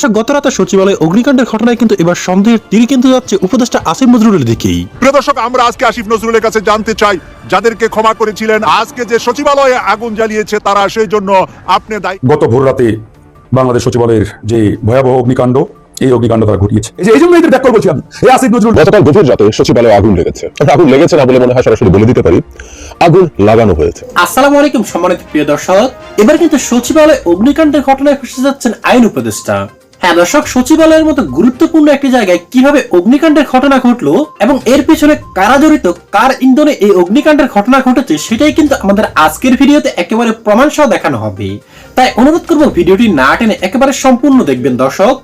গত রাতে সচিবালয়ে অগ্নিকাণ্ডের ঘটনায় কিন্তু এবার সন্দেহের তীর কিন্তু যাচ্ছে উপদেষ্টা আসিফ নজরুলের দিকেই। প্রিয় দর্শক, আমরা আজকে আসিফ নজরুলের কাছে জানতে চাই, যাদেরকে ক্ষমা করেছিলেন আজকে যে সচিবালয়ে আগুন জ্বালিয়েছে তারা সেই জন্য আপনি দায়ী। গত ভোর রাতে বাংলাদেশ সচিবালয়ের যে ভয়াবহ অগ্নিকাণ্ড, এই অগ্নিকাণ্ড তারা ঘটিয়েছে। এই জন্য এদের ব্যাখ্যা বলছি আমি। এই আসিফ নজরুল গতকাল গভীর রাতে সচিবালয়ে আগুন লেগেছে। আগুন লেগেছে না বলে মনে হয় সরাসরি বলে দিতে পারি, আগুন লাগানো হয়েছে। আসসালামু আলাইকুম সম্মানিত প্রিয় দর্শক, এবার কিন্তু সচিবালয়ে অগ্নিকাণ্ডের ঘটনায় ফেসে যাচ্ছেন আইন উপদেষ্টা। হ্যাঁ দর্শক, সচিবালয়ের মতো গুরুত্বপূর্ণ একটি জায়গায় কিভাবে অগ্নিকাণ্ডের ঘটনা ঘটলো এবং এর পেছনে কারা জড়িত, কার ইন্ধনে এই অগ্নিকাণ্ডের ঘটনা ঘটেছে, সেটাই কিন্তু আমাদের আজকের ভিডিওতে একেবারে প্রমাণ সহ দেখানো হবে। তাই অনুরোধ করব ভিডিওটি না টেনে একেবারে সম্পূর্ণ দেখবেন দর্শক,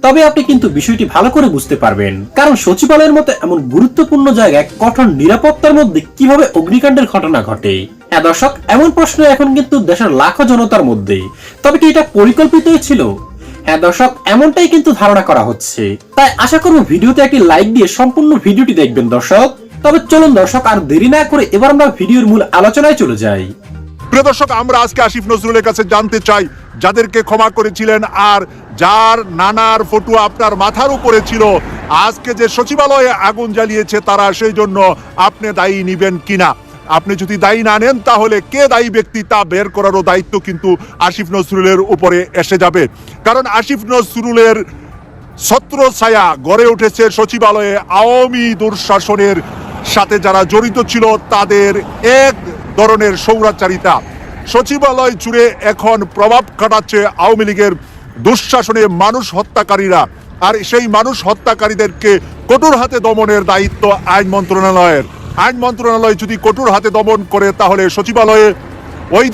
তবে আপনি কিন্তু বিষয়টি ভালো করে বুঝতে পারবেন। কারণ সচিবালয়ের মতো এমন গুরুত্বপূর্ণ জায়গায় কঠোর নিরাপত্তার মধ্যে কিভাবে অগ্নিকাণ্ডের ঘটনা ঘটে। হ্যাঁ দর্শক, এমন প্রশ্ন এখন কিন্তু দেশের লাখো জনতার মধ্যে। তবে কি এটা পরিকল্পিতই ছিল? হ্যাঁ দর্শক, এমনটাই কিন্তু ধারণা করা হচ্ছে। তাই আশা করব ভিডিওতে একটি লাইক দিয়ে সম্পূর্ণ ভিডিওটি দেখবেন দর্শক। তবে চলুন দর্শক, আর দেরি না করে এবার আমরা ভিডিওর মূল আলোচনায় চলে যাই। প্রিয় দর্শক, আমরা আজকে আসিফ নজরুলের কাছে জানতে চাই, যাদেরকে ক্ষমা করেছিলেন আর যার নানার ফটো আপনার মাথার উপরে ছিল, আজকে যে সচিবালয়ে আগুন জ্বালিয়েছে তারা সেই জন্য আপনি দায়ী নিবেন কিনা। আপনি যদি দায়ী না নেন তাহলে কে দায়ী ব্যক্তি তা বের করারও দায়িত্ব কিন্তু আসিফ নজরুলের উপরে এসে যাবে। কারণ আসিফ নজরুলের ছত্রছায়া গড়ে উঠেছে সচিবালয়ে আওয়ামী দুঃশাসনের সাথে যারা জড়িত ছিল তাদের এক ধরনের স্বৈরাচারিতা। সচিবালয় জুড়ে এখন প্রভাব খাটাচ্ছে আওয়ামী লীগের দুঃশাসনে মানুষ হত্যাকারীরা, আর সেই মানুষ হত্যাকারীদেরকে কঠোর হাতে দমনের দায়িত্ব আইন মন্ত্রণালয়ের। আইন মন্ত্রণালয় যদি কঠোর হাতে দমন করে তাহলে সচিবালয়ে ওই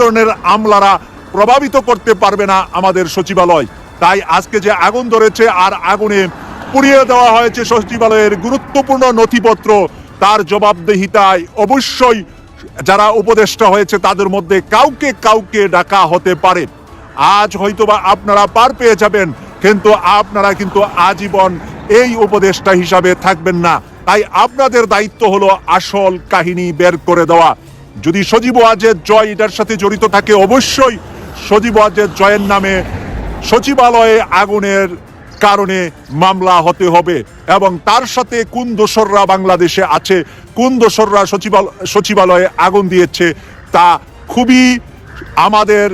ধরনের আমলারা প্রভাবিত করতে পারবে না আমাদের সচিবালয়। তাই আজকে যে আগুন ধরেছে আর আগুনে পুড়িয়ে দেওয়া হয়েছে সচিবালয়ের গুরুত্বপূর্ণ নথিপত্র, তার জবাবদিহিতায় অবশ্যই যারা উপদেষ্টা হয়েছে তাদের মধ্যে কাউকে কাউকে ডাকা হতে পারে। আজ হয়তোবা আপনারা পার পেয়ে যাবেন, কিন্তু আপনারা কিন্তু আজীবন এই উপদেষ্টা হিসাবে থাকবেন না। তাই আপনাদের দায়িত্ব হলো আসল কাহিনী বের করে দেওয়া। যদি সজীব ওয়াজেদ জয় এটার সাথে জড়িত থাকে, অবশ্যই সজীব ওয়াজেদ জয়ের নামে সচিবালয়ে আগুনের কারণে মামলা হতে হবে, এবং তার সাথে কোন দোসররা বাংলাদেশে আছে, কোন দোসররা সচিবালয়ে আগুন দিয়েছে তা খুবই আমাদের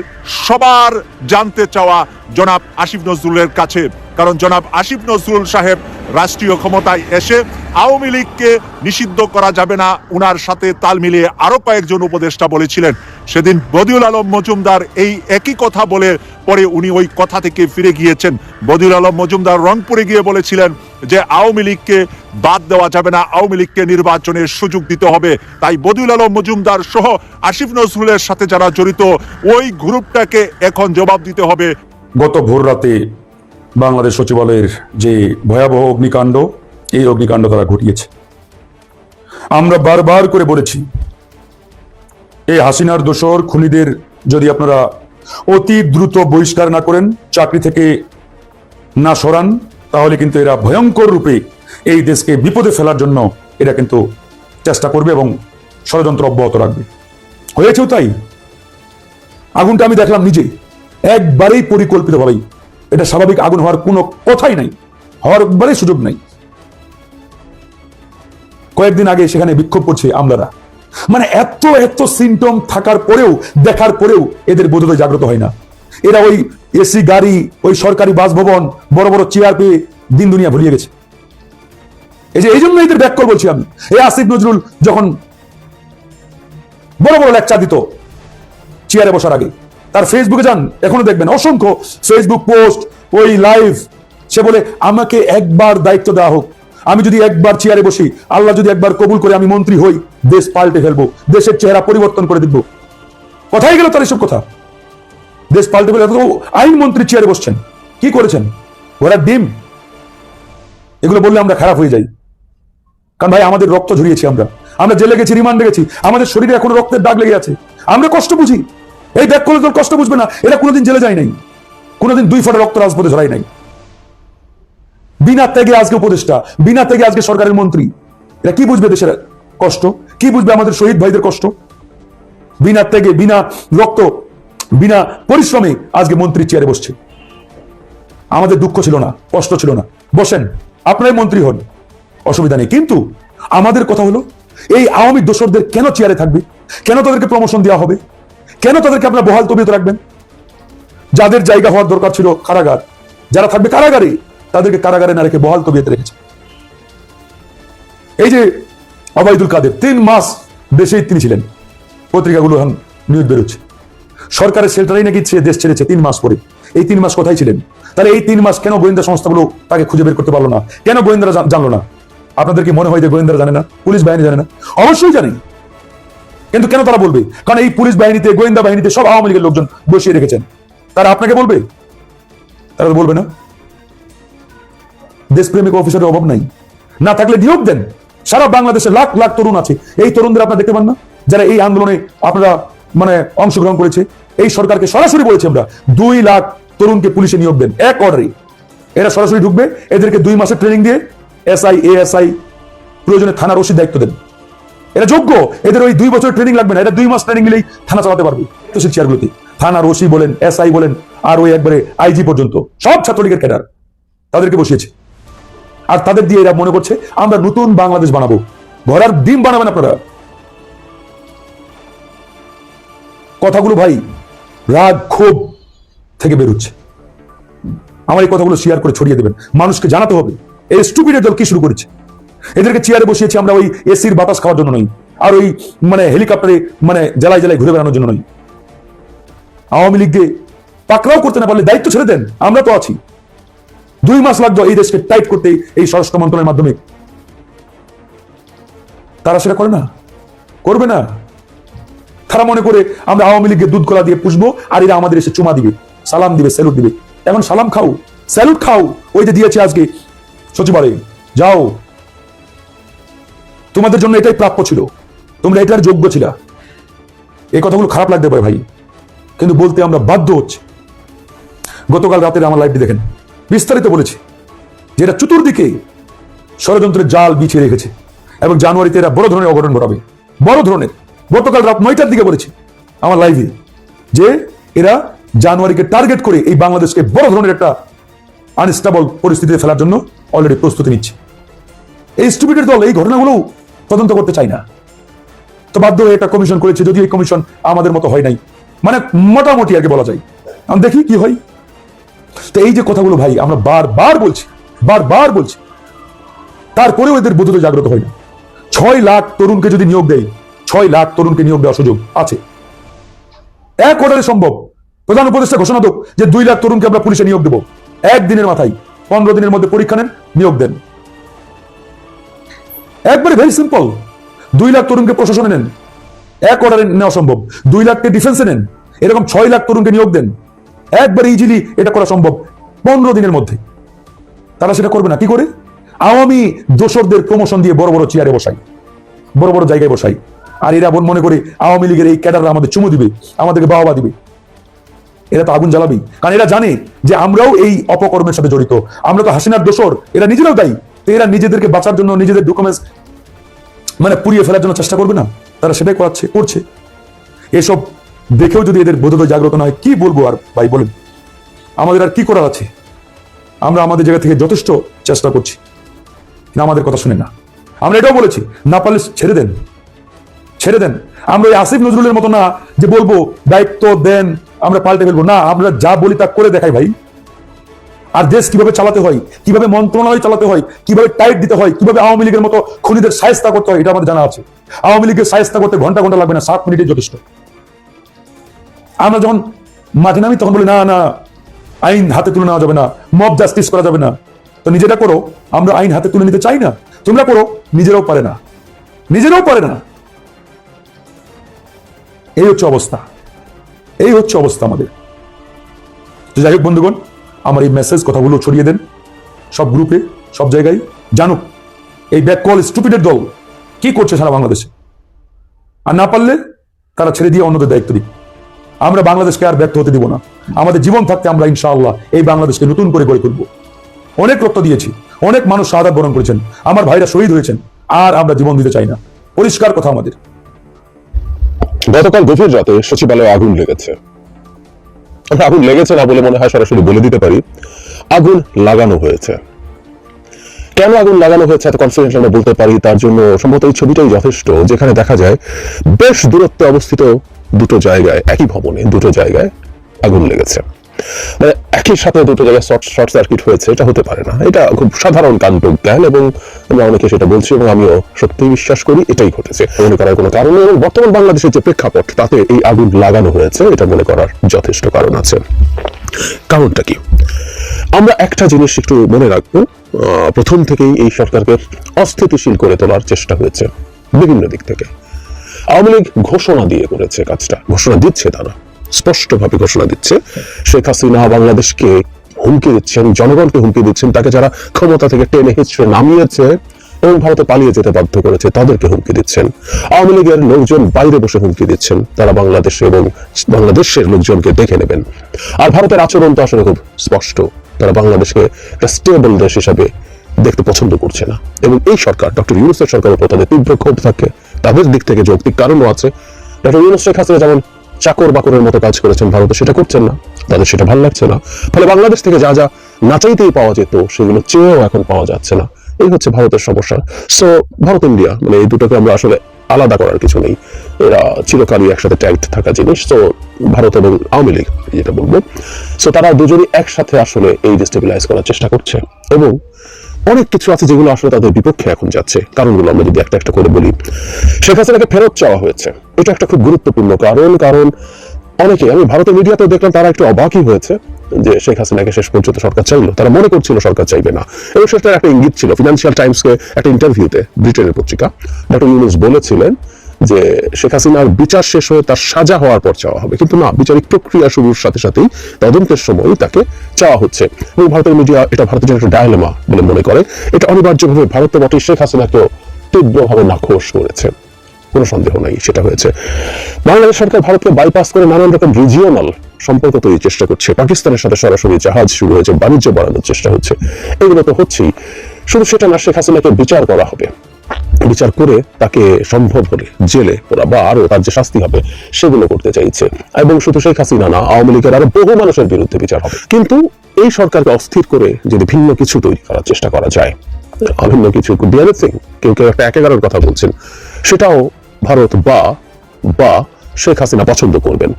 সবার জানতে চাওয়া জনাব আসিফ নজরুলের কাছে। কারণ জনাব আসিফ নজরুল সাহেব রাষ্ট্রীয় ক্ষমতায় এসে আওয়ামী লীগকে নিষিদ্ধ করা যাবে না, উনার সাথে তাল মিলিয়ে আরো কয়েকজন উপদেষ্টা বলেছিলেন। সেদিন বদিউল আলম মজুমদার এই একই কথা বলে পরে উনি ওই কথা থেকে ফিরে গিয়েছেন। বদিউল আলম মজুমদার রংপুরে গিয়ে বলেছিলেন যে আওয়ামী লীগকে বাদ দেওয়া যাবে না, আওয়ামী লীগকে নির্বাচনের সুযোগ দিতে হবে। তাই বদিউল আলম মজুমদার সহ আসিফ নজরুলের সাথে যারা জড়িত ওই গ্রুপটাকে এখন জবাব দিতে হবে। গত ভোর রাতে বাংলাদেশ সচিবালয়ের যে ভয়াবহ অগ্নিকাণ্ড, এই অগ্নিকাণ্ড তারা ঘটিয়েছে। আমরা বারবার করে বলেছি, এই হাসিনার দোসর খুনিদের যদি আপনারা অতি দ্রুত বহিষ্কার না করেন, চাকরি থেকে না সরান, তাহলে কিন্তু এরা ভয়ঙ্কর রূপে এই দেশকে বিপদে ফেলার জন্য এরা কিন্তু চেষ্টা করবে এবং ষড়যন্ত্র অব্যাহত রাখবে। হয়েছেও তাই। আগুনটা আমি দেখলাম নিজে, একবারেই পরিকল্পিতভাবেই। এটা স্বাভাবিক আগুন হওয়ার কোনো কথাই নাই, হওয়ার একবারেই সুযোগ নাই। কয়েকদিন আগে সেখানে বিক্ষোভ করছে আমলারা। মানে এত সিমটম থাকার পরেও, দেখার পরেও এদের বোধোদয় জাগ্রত হয় না। এরা ওই এসি গাড়ি, ওই সরকারি বাসভবন, বড় বড় চেয়ার পেয়ে দিন দুনিয়া ভুলিয়ে গেছে। এই জন্য এদের ব্যাক করে বলছি আমি। এই আসিফ নজরুল যখন বড় বড় লেকচার দিত চেয়ারে বসার আগে, তার ফেসবুকে যান, এখনো দেখবেন অসংখ্য ফেসবুক পোস্ট, ওই লাইভ। সে বলে আমাকে একবার দায়িত্ব দেওয়া হোক, আমি যদি একবার চেয়ারে বসি, আল্লাহ যদি একবার কবুল করে আমি মন্ত্রী হই, দেশ পাল্টে ফেলবো, দেশের চেহারা পরিবর্তন করে দিব। কথাই গেল তার এসব কথা। দেশ পাল্টে ফেলে আইন মন্ত্রী চেয়ারে বসছেন, কি করেছেন? ওরা ডিম। এগুলো বললে আমরা খারাপ হয়ে যাই। কারণ ভাই, আমাদের রক্ত ঝরিয়েছি, আমরা জেলে গেছি, রিমান্ডে গেছি, আমাদের শরীরে এখনো রক্তের দাগ লেগে আছে। আমরা কষ্ট বুঝি। এই ব্যাক করলে তোর কষ্ট বুঝবে না। এরা কোনোদিন জেলে যায় নাই, কোনোদিন 2 ফোঁটা রক্ত রাজপথে ঝরাই নাই। বিনা ত্যাগে আজকে উপদেষ্টা, বিনা ত্যাগে আজকে সরকারের মন্ত্রী। এরা কি বুঝবে দেশের কষ্ট? কি বুঝবে আমাদের শহীদ ভাইদের কষ্ট? বিনা ত্যাগে, বিনা রক্ত, বিনা পরিশ্রমে আজকে মন্ত্রী চেয়ারে বসছে। আমাদের দুঃখ ছিল না, কষ্ট ছিল না, বসেন, আপনারাই মন্ত্রী হন, অসুবিধা নেই। কিন্তু আমাদের কথা হলো, এই আওয়ামী দোসরদের কেন চেয়ারে থাকবে? কেন তাদেরকে প্রমোশন দেওয়া হবে? কেন তাদেরকে আপনারা বহাল তবিয়তে রাখবেন? যাদের জায়গা হওয়ার দরকার ছিল কারাগার, যারা থাকবে কারাগারে, তাদেরকে কারাগারে না রেখে বহাল তবিয়তে রেখেছে। এই যে ওবায়দুল কাদের 3 মাস দেশেই তিনি ছিলেন, পত্রিকাগুলো এখন নিউজ বেরোচ্ছে, সরকারের সেল্টারেই নাকি সে দেশ ছেড়েছে 3 মাস পরে। এই 3 মাস কোথায় ছিলেন? তাহলে এই 3 মাস কেন গোয়েন্দা সংস্থাগুলো তাকে খুঁজে বের করতে পারলো না? কেন গোয়েন্দারা জানলো না? আপনাদের কি মনে হয় যে গোয়েন্দারা জানে না, পুলিশ বাহিনী জানে না? অবশ্যই জানে, কিন্তু কেন তারা বলবে? কারণ এই পুলিশ বাহিনীতে, গোয়েন্দা বাহিনীতে সব আওয়ামী লীগের লোকজন বসিয়ে রেখেছেন। তারা আপনাকে বলবে? তারা তো বলবে না। দেশপ্রেমিক অফিসারের অভাব নাই, না থাকলে নিয়োগ দেন। সারা বাংলাদেশে লাখ লাখ তরুণ আছে, এই তরুণদের আপনারা দেখতে পান না? যারা এই আন্দোলনে আপনারা অংশগ্রহণ করেছে। এই সরকারকে সরাসরি বলেছে আমরা 2 লাখ তরুণকে পুলিশে নিয়োগ দেন, এক অর্ডারে। এরা সরাসরি ঢুকবে, এদেরকে 2 মাসের ট্রেনিং দিয়ে SI ASI প্রয়োজনে থানার ওসির দায়িত্ব দেন। এরা যোগ্য, এদের ওই 2 বছর ট্রেনিং লাগবে না, এরা 2 মাস ট্রেনিং নিলেই থানা চালাতে পারবে। তো সেই চেয়ারগুলোতে থানার ওসি বলেন, SI বলেন, আর ওই একবারে IG পর্যন্ত সব ছাত্রলীগের ক্যাডার, তাদেরকে বসিয়েছে। আর তাদের দিয়ে এরা মনে করছে আমরা নতুন বাংলাদেশ বানাবো। ঘোড়ার ডিম বানাবেন আপনারা। কথাগুলো ভাই রাগ ক্ষোভ থেকে বেরোচ্ছে। আমার এই কথাগুলো শেয়ার করে ছড়িয়ে দেবেন, মানুষকে জানাতে হবে এই স্টুপিডের দল কি শুরু করেছে। এদেরকে চেয়ারে বসিয়েছি আমরা ওই এসির বাতাস খাওয়ার জন্য নয়, আর ওই হেলিকপ্টারে জেলায় জেলায় ঘুরে বেড়ানোর জন্য নয়। আওয়ামী লীগকে পাকড়াও করতে না পারলে দায়িত্ব ছেড়ে দেন, আমরা তো আছি। 2 মাস লাগতো এই দেশকে টাইট করতে এই স্বরাষ্ট্র মন্ত্রণালয়ের মাধ্যমে। তারা সেটা করে না, করবে না। তারা মনে করে আমরা আওয়ামী লীগের দুধ গলা দিয়ে পুষবো, আর এরা আমাদের এসে চুমা দিবে, সালাম দিবে, স্যালুট দিবে। এখন সালাম খাও, স্যালুট খাও। ওই যে দিয়েছে আজকে সচিবালয়ে, যাও, তোমাদের জন্য এটাই প্রাপ্য ছিল, তোমরা এটার যোগ্য ছিল। এই কথাগুলো খারাপ লাগতে পারে ভাই, কিন্তু বলতে আমরা বাধ্য হচ্ছি। গতকাল রাতের আমার লাইভটি দেখেন, বিস্তারিত বলেছি যে এরা চতুর্দিকে ষড়যন্ত্রের জাল বিছিয়ে রেখেছে এবং জানুয়ারিতে এরা বড় ধরনের অঘটন ঘটাবে, বড় ধরনের। গতকাল রাত 9টার দিকে বলেছি আমার লাইভে যে এরা জানুয়ারিকে টার্গেট করে এই বাংলাদেশকে বড় ধরনের একটা আনস্টেবল পরিস্থিতিতে ফেলার জন্য অলরেডি প্রস্তুতি নিচ্ছে। এই স্টুপিডের দল এই ঘটনাগুলো তদন্ত করতে চায় না, তো বাধ্য হয়ে একটা কমিশন করেছে। যদিও এই কমিশন আমাদের মতো হয় নাই, মোটামুটি আগে বলা যায়, আমি দেখি কি হয়। তো এই যে কথাগুলো ভাই আমরা বারবার বলছি, তারপরেও এদের বোধহয় জাগ্রত হয় না। 6 লাখ তরুণকে যদি নিয়োগ দেয়, 6 লাখ তরুণকে নিয়োগ দেওয়ার সুযোগ আছে, এক অর্ডারে সম্ভব। প্রধান উপদেষ্টা ঘোষণা হোক যে 2 লাখ তরুণকে আমরা পুলিশে নিয়োগ দেবো, 1 দিনের মাথায়, 15 দিনের মধ্যে পরীক্ষা নেন, নিয়োগ দেন। একবারে ভেরি সিম্পল। 2 লাখ তরুণকে প্রশাসনে নেন, এক অর্ডারে নেওয়া সম্ভব। 2 লাখকে ডিফেন্সে নেন, এরকম 6 লাখ তরুণকে নিয়োগ দেন, একবারে ইজিলি এটা করা সম্ভব 15 দিনের মধ্যে। তারা সেটা করবে না। কি করে? আওয়ামী দোসরদের প্রমোশন দিয়ে বড় বড় চেয়ারে বসাই, বড় বড় জায়গায় বসাই। আর এরা মনে করে আওয়ামী লীগের এই ক্যাডাররা আমাদের চুমু দিবে, আমাদেরকে বাহবা দিবে। এরা তো আগুন জ্বালাবেই, কারণ এরা জানে যে আমরাও এই অপকর্মের সাথে জড়িত। আমরা তো হাসিনার দোসর, এরা নিজেরাও দায়ী। তো এরা নিজেদেরকে বাঁচার জন্য নিজেদের ডকুমেন্টস পুড়িয়ে ফেলার জন্য চেষ্টা করবে না? তারা সেটাই করছে। এসব দেখেও যদি এদের বোধোদয় জাগ্রত না হয়, কি বলবো আর ভাই বলেন? আমাদের আর কি করার আছে? আমরা আমাদের জায়গা থেকে যথেষ্ট চেষ্টা করছি, না আমাদের কথা শুনে না। আমরা এটাও বলেছি, না পারলে ছেড়ে দেন। আমরা ওই আসিফ নজরুলের মতো না যে বলবো দায়িত্ব দেন আমরা পাল্টে ফেলবো, না, আমরা যা বলি তা করে দেখাই ভাই। আর দেশ কিভাবে চালাতে হয়, কিভাবে মন্ত্রণালয় চালাতে হয়, কিভাবে টাইট দিতে হয়, কিভাবে আওয়ামী লীগের মতো খুনিদের শায়েস্তা করতে হয়, এটা আমাদের জানা আছে। আওয়ামী লীগের শায়েস্তা করতে ঘন্টা ঘন্টা লাগবে না, 7 মিনিটে যথেষ্ট। আমরা যখন মাঠে নামি তখন বলি না, আইন হাতে তুলে নেওয়া যাবে না, মব জাস্টিস করা যাবে না। তো নিজেরা করো, আমরা আইন হাতে তুলে নিতে চাই না, তোমরা করো। নিজেরাও পারে না। এই হচ্ছে অবস্থা আমাদের। যাই হোক বন্ধুগণ, আমার এই মেসেজ কথাগুলো ছড়িয়ে দেন সব গ্রুপে, সব জায়গায়, জানুক এই ব্যাককল স্টুপিডের দল কি করছে সারা বাংলাদেশে। আর না পারলে তারা ছেড়ে দিয়ে অন্যদের দায়িত্ব দিক। আমরা বাংলাদেশকে আর ব্যর্থ হতে দিব না। আমাদের জীবন থাকতে আমরা ইনশাআল্লাহ এই বাংলাদেশকে নতুন করে গড়ে তুলব। অনেক রক্ত দিয়েছি, অনেক মানুষ শাহাদাত বরণ করেছেন, আমার ভাইরা শহীদ হয়েছেন, আর আমরা জীবন দিতে চাই না। পরিষ্কার কথা আমাদের। গতকাল গভীর রাতে সচিবালয়ে আগুন লেগেছে। আগুন লেগেছে না বলে মনে হয় সরাসরি বলে দিতে পারি, আগুন লাগানো হয়েছে। কেন আগুন লাগানো হয়েছে এত কনফিডেন্ট আমরা বলতে পারি, তার জন্য সম্ভবত এই ছবিটাই যথেষ্ট, যেখানে দেখা যায় বেশ দূরত্বে অবস্থিত দুটো জায়গায়, একই ভবনে দুটো জায়গায় আগুন লেগেছে। মানে একই সাথে দুটো জায়গায় শর্ট সার্কিট হয়েছে, এটা হতে পারে না। এটা খুব সাধারণ কাণ্ড জ্ঞান, এবং আমরা অনেকে সেটা বলছি এবং আমিও সত্যিই বিশ্বাস করি এটাই ঘটেছে। মনে করার কোনো কারণ নেই, এবং বর্তমান বাংলাদেশের যে প্রেক্ষাপট তাতে এই আগুন লাগানো হয়েছে এটা মনে করার যথেষ্ট কারণ আছে। কারণটা কি? আমরা একটা জিনিস একটু মনে রাখবো, প্রথম থেকেই এই সরকারকে অস্থিতিশীল করে তোলার চেষ্টা হয়েছে বিভিন্ন দিক থেকে। আওয়ামী লীগ ঘোষণা দিয়ে করেছে কাজটা, ঘোষণা দিচ্ছে, তারা স্পষ্টভাবে ঘোষণা দিচ্ছে শেখ হাসিনা বাংলাদেশকে হুমকি দিচ্ছেন, জনগণকে হুমকি দিচ্ছেন, তাকে যারা ক্ষমতা থেকে টেনে হিচড়ে নামিয়েছে এবং ভারতে পালিয়ে যেতে বাধ্য করেছে তাদেরকে হুমকি দিচ্ছেন। আওয়ামী লীগের লোকজন বাইরে বসে হুমকি দিচ্ছেন তারা বাংলাদেশে এবং বাংলাদেশের লোকজনকে দেখে নেবেন। আর ভারতের আচরণ তো আসলে খুব স্পষ্ট, তারা বাংলাদেশকে একটা স্টেবল দেশ হিসাবে দেখতে পছন্দ করছে না। এবং এই সরকার, ডক্টর ইউনূসের সরকারের উপর তাদের তীব্র ক্ষোভ থাকে, তাদের দিক থেকে যৌক্তিক কারণও আছে। ডক্টর ইউনূস শেখ হাসিনা যেমন চাকর বাকরের মতো কাজ করেছেন, ভারতে সেটা করছেন না, তাদের সেটা ভালো লাগছে না। ফলে বাংলাদেশ থেকে যা যা না চাইতেই পাওয়া যেত সেগুলো চেয়েও এখন পাওয়া যাচ্ছে না। এই হচ্ছে ভারতের সমস্যা। সো ভারত ইন্ডিয়া মানে এই দুটোকে আমরা আসলে আলাদা করার কিছু নেই, এরা চিরকালই একসাথে ট্যাগড থাকা জিনিস। তো ভারত এবং আওয়ামী লীগ যেটা বলবো, সো তারা দুজনই একসাথে আসলে এই ডিস্টেবিলাইজ করার চেষ্টা করছে, এবং অনেক কিছু আছে যেগুলো আসলে তাদের বিপক্ষে এখন যাচ্ছে। কারণগুলো আমরা যদি একটা একটা করে বলি, শেখ হাসিনাকে ফেরত চাওয়া হয়েছে, এটা একটা খুব গুরুত্বপূর্ণ কারণ অনেকে, আমি ভারতের মিডিয়াতে দেখলাম তারা একটু অবাকই হয়েছে যে শেখ হাসিনাকে শেষ পর্যন্ত সরকার চাইলো। তারা মনে করছিল সরকার চাইবে না, এবং সেটার একটা ইঙ্গিত ছিল। ফিনান্সিয়াল টাইমসকে একটা ইন্টারভিউতে, ব্রিটেনের পত্রিকা, ডক্টর ইউনূস বলেছিলেন যে শেখ হাসিনার বিচার শেষ হয়ে তার সাজা হওয়ার পর চাওয়া হবে, কিন্তু না, বিচারিক প্রক্রিয়া শুরুর সাথে সাথেই তদন্তের সময় তাকে চাওয়া হচ্ছে। এবং ভারতের মিডিয়া এটা ভারতের জন্য একটা ডায়লেমা বলে মনে করে। এটা অনিবার্যভাবে ভারতের বটে শেখ হাসিনাকেও তীব্রভাবে নাখোশ করেছে, কোনো সন্দেহ নাই সেটা হয়েছে। বাংলাদেশ সরকার ভারতকে বাইপাস করে নানান রকম রিজিওনাল সম্পর্ক তৈরির চেষ্টা করছে, পাকিস্তানের সাথে সরাসরি জাহাজ শুরু হয়েছে, বাণিজ্য বাড়ানোর চেষ্টা হচ্ছে। এগুলো তো হচ্ছেই। শুধু সেটা না, শেখ হাসিনাকে বিচার করা হবে, বিচার করে তাকে সম্ভব হলে জেলে ওরা বা আরো তার যে শাস্তি হবে সেগুলো করতে চাইছে। এবং শুধু শেখ হাসিনা না, আওয়ামী লীগের আরো বহু মানুষের বিরুদ্ধে বিচার হবে। কিন্তু এই সরকারকে অস্থির করে যদি ভিন্ন কিছু তৈরি করার চেষ্টা করা যায়, অভিন্ন কিছু, কেউ কেউ একটা 11-11 কথা বলছেন, সেটাও ভারত বা শেখ হাসিনা পছন্দ করবেন।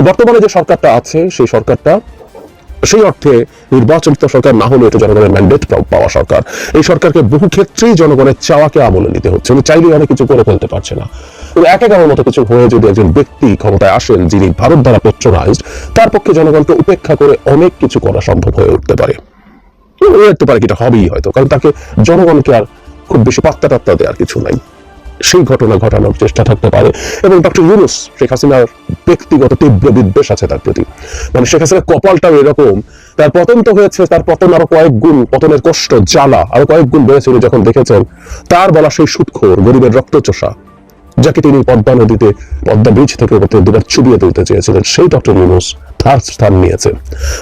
বর্তমানে যে সরকারটা আছে সেই সরকারটা সেই অর্থে নির্বাচিত সরকার না হলেও এটা জনগণের ম্যান্ডেট পাওয়া সরকার। এই সরকারকে বহু ক্ষেত্রেই জনগণের চাওয়াকে আমলে নিতে হচ্ছে, উনি চাইলেই অনেক কিছু করে ফেলতে পারছে না। একেবারের মতো কিছু হয়ে যদি একজন ব্যক্তি ক্ষমতায় আসেন যিনি ভারত দ্বারা পেট্রোনাইজড, তার পক্ষে জনগণকে উপেক্ষা করে অনেক কিছু করা সম্ভব হয়ে উঠতে পারে। উঠতে পারে, এটা হবেই হয়তো, কারণ তাকে জনগণকে আর খুব বেশি পাত্তা টাত্তা দেওয়ার কিছু নাই। সেই ঘটনা ঘটানোর চেষ্টা থাকতে পারে। এবং ডক্টর ইউনূস, শেখ হাসিনার ব্যক্তিগত তীব্র বিদ্বেষ আছে তার প্রতি। মানে শেখ হাসিনার কপালটাও এরকম, তার পতন তো হয়েছে, তার পতন আরো কয়েক গুণ, পতনের কষ্ট জ্বালা আরো কয়েক গুণ বেড়েছিল যখন দেখেছেন তার বলা সেই সুদখোর গরিবের রক্তচোষা, যাকে তিনি পদ্মা নদীতে, পদ্মা ব্রিজ থেকে দুবার চুবিয়ে তুলতে চেয়েছিলেন, সেই ডক্টর ইউনূস তার স্থান নিয়েছে।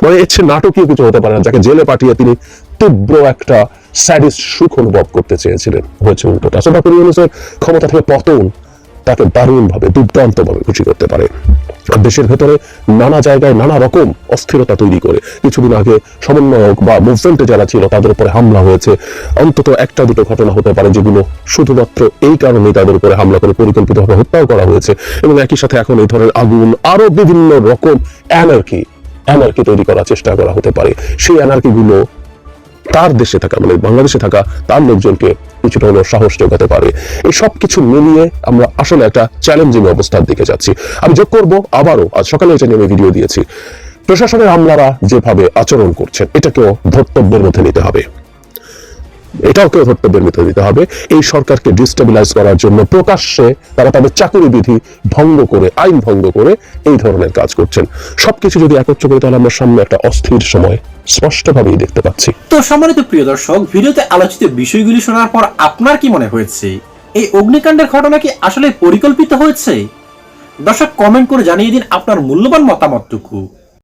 মানে এর চেয়ে নাটকীয় কিছু হতে পারে না, যাকে জেলে পাঠিয়ে তিনি তীব্র একটা স্যাডিস্ট সুখ অনুভব করতে চেয়েছিলেন, হয়েছে উল্টোটা। আসলে ডক্টর ইউনূসের ক্ষমতা থেকে পতন তাকে দারুণভাবে, দুর্দান্তভাবে খুশি করতে পারে। দেশের ভেতরে নানা জায়গায় নানা রকম অস্থিরতা তৈরি করে, কিছুদিন আগে সমন্বয়ক বা মুভমেন্টে যারা ছিল তাদের উপরে হামলা হয়েছে। অন্তত একটা দুটো ঘটনা হতে পারে যেগুলো শুধুমাত্র এই কারণেই তাদের উপরে হামলা করে পরিকল্পিতভাবে হত্যাও করা হয়েছে। এবং একই সাথে এখন এই ধরনের আগুন, আরো বিভিন্ন রকম অ্যানার্কি তৈরি করার চেষ্টা করা হতে পারে। সেই অ্যানার্কি গুলো তার দেশে থাকা, মানে বাংলাদেশে থাকা তার লোকজনকে কিছুটা হলেও সাহস যোগাতে পারে। এই সব কিছু মিলিয়ে আমরা আসলে একটা চ্যালেঞ্জিং অবস্থার দিকে যাচ্ছি। আমি যোগ করবো আবারও, আজ সকালে এটা নিয়ে আমি ভিডিও দিয়েছি, প্রশাসনের আমলারা যেভাবে আচরণ করছেন এটাকেও ধর্তব্যের মধ্যে নিতে হবে, এটাও ধর্তব্যের মধ্যে নিতে হবে। এই সরকারকে ডিস্টেবিলাইজ করার জন্য প্রকাশ্যে তারা তাদের চাকরি বিধি ভঙ্গ করে, আইন ভঙ্গ করে এই ধরনের কাজ করছেন। সবকিছু যদি একত্র করে তাহলে আমরা সামনে একটা অস্থির সময় স্পষ্টভাবেই দেখতে পাচ্ছি। তো সম্মানিত প্রিয় দর্শক, ভিডিওতে আলোচিত বিষয়গুলি শোনার পর আপনার কি মনে হয়েছে? এই অগ্নিকাণ্ডের ঘটনা কি আসলে পরিকল্পিত হয়েছে? দর্শক, কমেন্ট করে জানিয়ে দিন আপনার মূল্যবান মতামতটুকু।